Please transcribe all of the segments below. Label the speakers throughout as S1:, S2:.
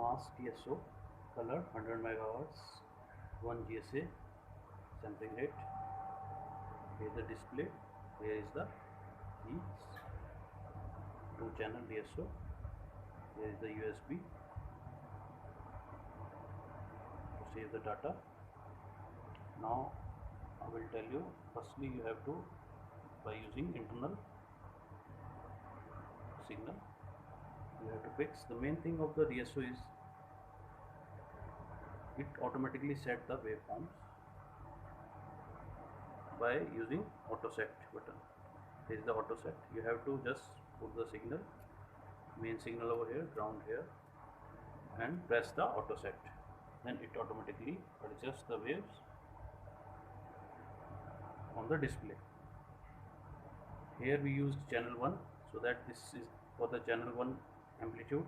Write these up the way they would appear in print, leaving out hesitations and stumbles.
S1: mask DSO, color 100 megahertz, 1 GSA sampling rate. Here is the display, here is the keys, 2 channel DSO, here is the USB to save the data. Now I will tell you, firstly you have to, by using internal signal, you have to fix. The main thing of the DSO is it automatically set the waveforms by using auto set button. This is the auto set. You have to just put the signal, main signal over here, ground here, and press the auto set. Then it automatically adjusts the waves on the display. Here we used channel 1, so that this is for the channel 1 amplitude.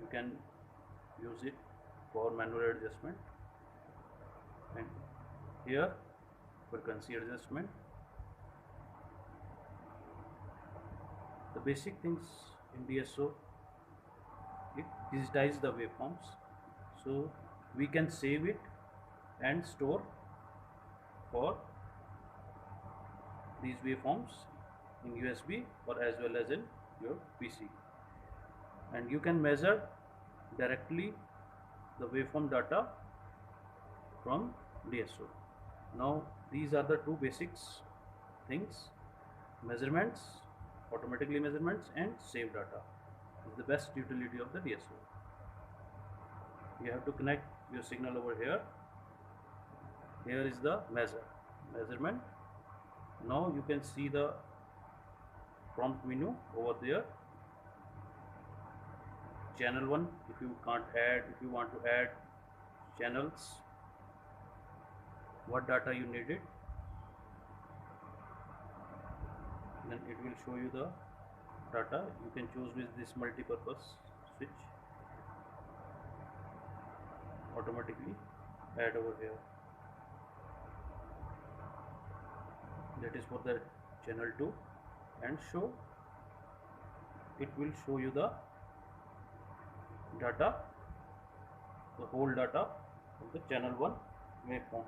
S1: You can use it for manual adjustment, and here frequency adjustment. The basic things in DSO, it digitizes the waveforms, so we can save it and store for these waveforms in USB or as well as in your PC, and you can measure directly the waveform data from DSO. Now these are the two basics things: measurements, automatically measurements, and save data. This is the best utility of the DSO. You have to connect your signal over here. Here is the measurement. Now you can see the prompt menu over there. Channel 1, if you want to add channels, what data you needed, then it will show you the data. You can choose with this multi-purpose switch, automatically add over here. That is for the channel 2, and it will show you the data, the whole data of the channel 1 waveform,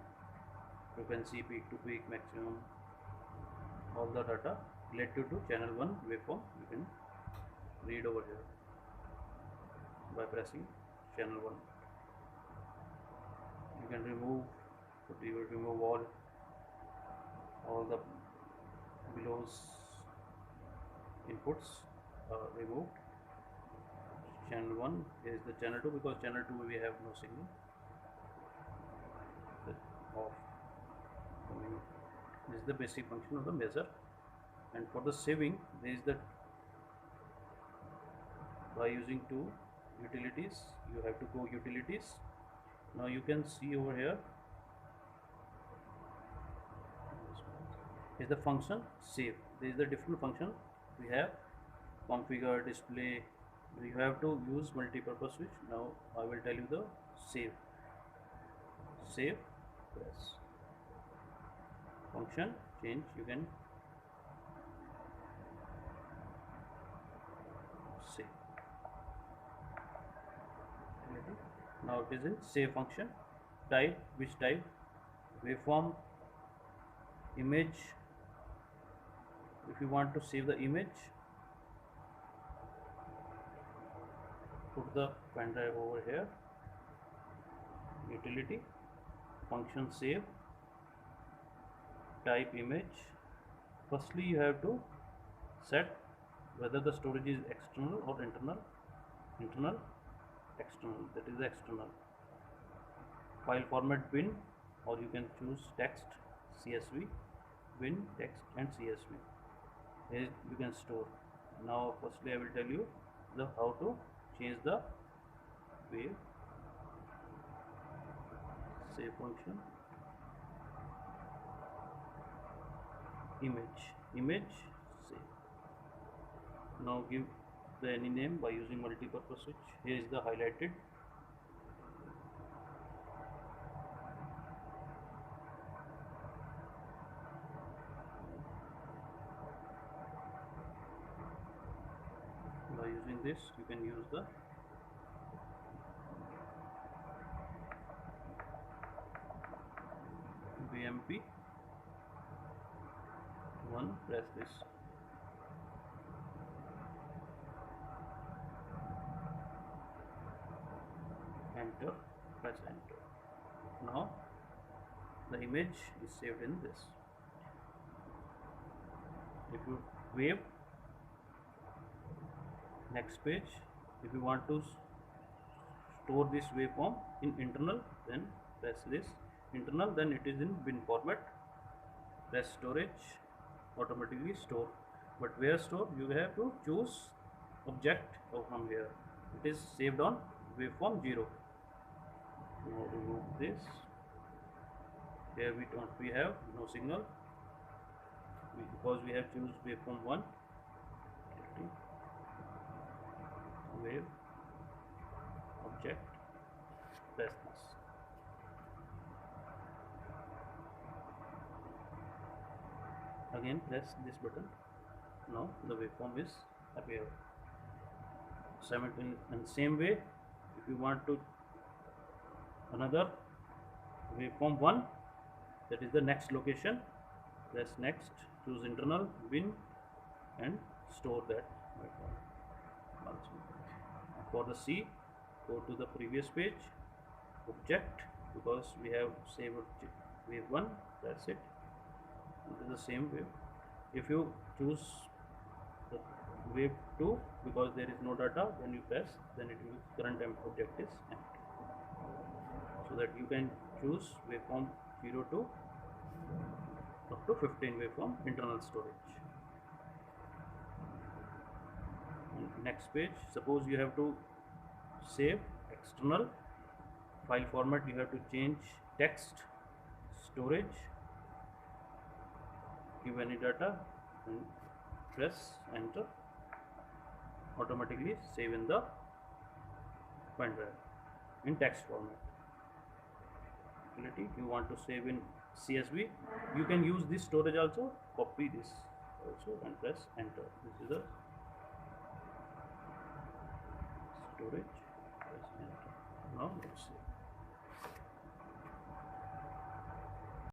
S1: frequency, peak to peak, maximum, all the data related to channel 1 waveform you can read over here by pressing channel 1. You can remove all the below's inputs are removed. Channel 1 is the channel 2, because channel 2 we have no signal. Off. This is the basic function of the measure. And for the saving, there is the, by using two utilities, you have to go utilities. Now you can see over here is the function save. There is the different function we have: configure, display. You have to use multi-purpose switch. Now I will tell you the save. Press function change. You can save. Now it is in save function. Type, which type? Waveform, image. If you want to save the image, put the pen drive over here, utility, function save, type image. Firstly you have to set whether the storage is external or internal. External, that is the external. File format bin, or you can choose text, CSV, bin, text and CSV. Here you can store. Now firstly I will tell you how to change the wave. Save function, image, save. Now give the any name by using multi-purpose switch. Here is the highlighted. By using this you can use the mp1, press this, enter, press enter. Now the image is saved in this. If you wave, next page, if you want to store this waveform in internal, then press this internal, then it is in bin format, press storage, automatically store. But where store, you have to choose object from here. It is saved on waveform 0. Now remove this. Here we have no signal because we have choose waveform 1. Wave object, press this. Again press this button. Now the waveform is appear. In same way, if you want to another waveform 1, that is the next location, press next, choose internal, bin, and store that waveform. For the C, go to the previous page, object, because we have saved wave 1, press it. It is the same wave. If you choose the wave 2, because there is no data, then you press, then it will current object is empty. So that you can choose waveform 0 to up to 15 waveform internal storage. Next page, suppose you have to save external file format, you have to change text, storage, give any data, and press enter, automatically save in the pen drive in text format. You want to save in CSV, you can use this storage also, copy this also and press enter. This is the